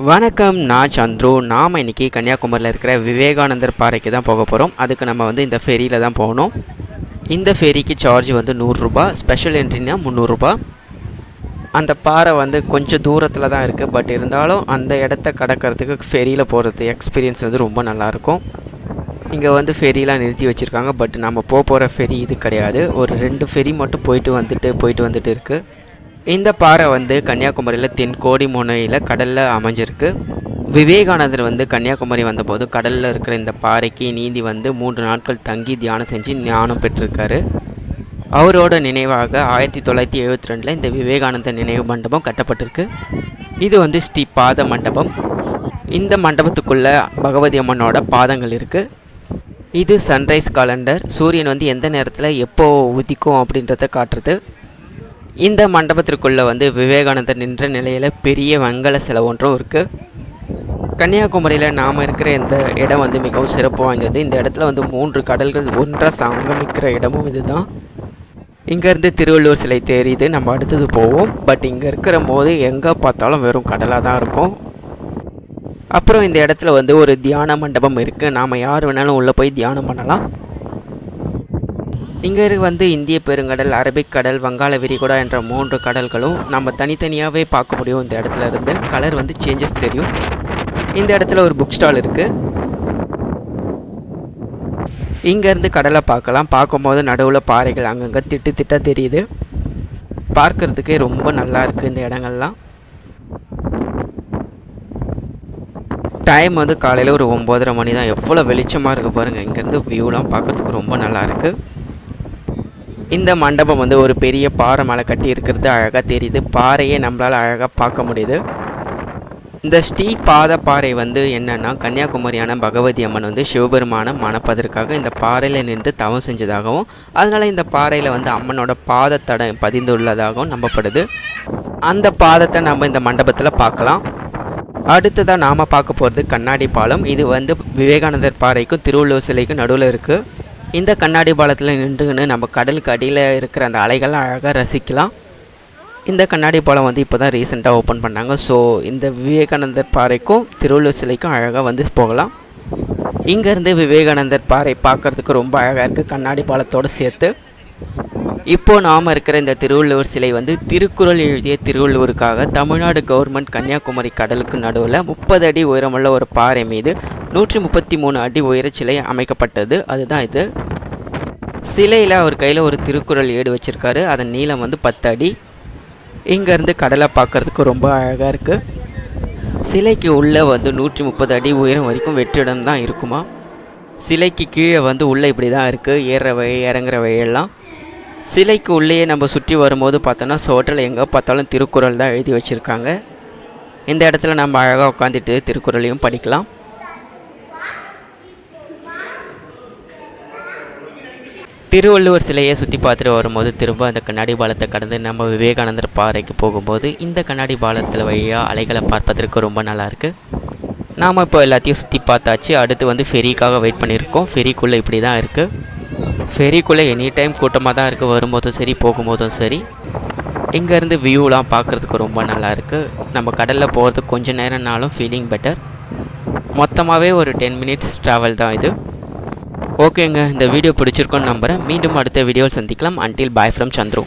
வணக்கம், நான் சந்துரு. நாம் இன்றைக்கி கன்னியாகுமரியில் இருக்கிற விவேகானந்தர் பாறைக்கு தான் போக போகிறோம். அதுக்கு நம்ம இந்த ஃபெரியில் தான் போகணும். இந்த ஃபெரிக்கு சார்ஜ் 100 ரூபா, ஸ்பெஷல் என்ட்ரினா 300 ரூபா. அந்த பாறை கொஞ்சம் தூரத்தில் தான் இருக்குது. பட் இருந்தாலும் அந்த இடத்த கடக்கிறதுக்கு ஃபெரியில் போகிறது எக்ஸ்பீரியன்ஸ் ரொம்ப நல்லாயிருக்கும். இங்கே ஃபெரியெலாம் நிறுத்தி வச்சுருக்காங்க. பட் நம்ம போகிற ஃபெரி இது கிடையாது. ஒரு 2 ஃபெரி மட்டும் போயிட்டு வந்துட்டு இருக்குது. இந்த பாறை கன்னியாகுமரியில் தென்கோடி முனையில் கடலில் அமைஞ்சிருக்கு. விவேகானந்தர் கன்னியாகுமரி வந்தபோது கடலில் இருக்கிற இந்த பாறைக்கு நீந்தி 3 நாட்கள் தங்கி தியானம் செஞ்சு ஞானம் பெற்றிருக்காரு. அவரோட நினைவாக 1972 இந்த விவேகானந்தர் நினைவு மண்டபம் கட்டப்பட்டிருக்கு. இது ஸ்ரீ பாத மண்டபம். இந்த மண்டபத்துக்குள்ளே பகவதி அம்மனோட பாதங்கள் இருக்குது. இது சன்ரைஸ் காலண்டர். சூரியன் எந்த நேரத்தில் எப்போ உதிக்கும் அப்படின்றத காட்டுறது. இந்த மண்டபத்திற்குள்ளே விவேகானந்தர் நின்ற நிலையில் பெரிய வெண்கல சிலை ஒன்றும் இருக்குது. கன்னியாகுமரியில் நாம் இருக்கிற இந்த இடம் மிகவும் சிறப்பு வாய்ந்தது. இந்த இடத்துல 3 கடல்கள் ஒன்றாக சங்கமிக்கிற இடமும் இதுதான். இங்கேருந்து திருவள்ளுவர் சிலை தெரியுது. நம்ம அடுத்தது போவோம். பட் இங்கே இருக்கிற போது எங்கே பார்த்தாலும் வெறும் கடலாக தான் இருக்கும். அப்புறம் இந்த இடத்துல ஒரு தியான மண்டபம் இருக்குது. நாம் யார் வேணாலும் உள்ளே போய் தியானம் பண்ணலாம். இங்கே இந்திய பெருங்கடல், அரபிக்கடல், வங்காள விரிகுடா என்ற 3 கடல்களும் நம்ம தனித்தனியாகவே பார்க்க முடியும். இந்த இடத்துல இருந்து கலர் சேஞ்சஸ் தெரியும். இந்த இடத்துல ஒரு புக் ஸ்டால் இருக்குது. இங்கேருந்து கடலை பார்க்கும்போது நடுவில் பாறைகள் அங்கங்கே திட்டாக தெரியுது. பார்க்குறதுக்கே ரொம்ப நல்லா இருக்குது இந்த இடங்கள்லாம். டைம் காலையில் ஒரு 9:30 மணி தான். எவ்வளோ வெளிச்சமாக இருக்குது பாருங்கள். இங்கேருந்து வியூலாம் பார்க்குறதுக்கு ரொம்ப நல்லா இருக்குது. இந்த மண்டபம் ஒரு பெரிய பாறை மேலே கட்டி இருக்கிறது அழகாக தெரியுது. பாறையே நம்மளால் அழகாக பார்க்க முடியுது. இந்த ஸ்ரீ பாத பாறை என்னென்னா கன்னியாகுமரியான பகவதி அம்மன் சிவபெருமானை மணப்பதற்காக இந்த பாறையில் நின்று தவம் செஞ்சதாகவும், அதனால் இந்த பாறையில் அம்மனோட பாதத்தடை பதிந்துள்ளதாகவும் நம்பப்படுது. அந்த பாதத்தை நம்ம இந்த மண்டபத்தில் பார்க்கலாம். அடுத்ததாக நாம் பார்க்க போகிறது கண்ணாடி பாலம். இது விவேகானந்தர் பாறைக்கும் திருவள்ளுவர் சிலைக்கும் நடுவில் இருக்குது. இந்த கண்ணாடி பாலத்தில் நின்றுன்னு நம்ம கடலுக்கு அடியில் இருக்கிற அந்த அலைகள்லாம் அழகாக ரசிக்கலாம். இந்த கண்ணாடி பாலம் இப்போ தான் ரீசெண்டாக ஓப்பன் பண்ணாங்க. ஸோ இந்த விவேகானந்தர் பாறைக்கும் திருவள்ளுவர் சிலைக்கும் அழகாக போகலாம். இங்கேருந்து விவேகானந்தர் பாறை பார்க்குறதுக்கு ரொம்ப அழகாக இருக்குது, கண்ணாடி பாலத்தோடு சேர்த்து. இப்போது நாம் இருக்கிற இந்த திருவள்ளுவர் சிலை திருக்குறள் எழுதிய திருவள்ளுவருக்காக தமிழ்நாடு கவர்மெண்ட் கன்னியாகுமரி கடலுக்கு நடுவில் 30 அடி உயரமுள்ள ஒரு பாறை மீது 133 அடி உயர சிலை அமைக்கப்பட்டது. அதுதான் இது. சிலையில் அவர் கையில் ஒரு திருக்குறள் ஏடு வச்சுருக்காரு. அதன் நீளம் 10 அடி. இங்கேருந்து கடலை பார்க்குறதுக்கு ரொம்ப அழகாக இருக்குது. சிலைக்கு உள்ளே 130 அடி உயரம் வரைக்கும் வெற்றிடம் தான் இருக்குமா. சிலைக்கு கீழே உள்ளே இப்படி தான் இருக்குது, ஏறுற வழி இறங்குற வழியெல்லாம். சிலைக்கு உள்ளேயே நம்ம சுற்றி வரும்போது பார்த்தோன்னா சோற்றில் எங்கே பார்த்தாலும் திருக்குறள் தான் எழுதி வச்சுருக்காங்க. இந்த இடத்துல நம்ம அழகாக உட்காந்துட்டு திருக்குறளையும் படிக்கலாம். திருவள்ளுவர் சிலையை சுற்றி பார்த்துட்டு வரும்போது திரும்ப அந்த கண்ணாடி பாலத்தை கடந்து நம்ம விவேகானந்தர் பாறைக்கு போகும்போது இந்த கண்ணாடி பாலத்தில் வழியாக அலைகளை பார்ப்பதற்கு ரொம்ப நல்லாயிருக்கு. நாம் இப்போ எல்லாத்தையும் சுற்றி பார்த்தாச்சு. அடுத்து ஃபெரிக்காக வெயிட் பண்ணியிருக்கோம். ஃபெரிக்குள்ளே இப்படி தான் இருக்குது. ஃபெரிக்குள்ளே எனி டைம் கூட்டமாக தான் இருக்குது, வரும்போதும் சரி போகும்போதும் சரி. இங்கேருந்து வியூலாம் பார்க்குறதுக்கு ரொம்ப நல்லா இருக்குது. நம்ம கடலில் போகிறதுக்கு கொஞ்சம் நேரம்னாலும் ஃபீலிங் பெட்டர். மொத்தமாகவே ஒரு 10 மினிட்ஸ் ட்ராவல் தான் இது. ஓகேங்க, இந்த வீடியோ பிடிச்சிருக்கோன்னு நம்புகிறேன். மீண்டும் அடுத்த வீடியோவில் சந்திக்கலாம். Until bye from Chandru.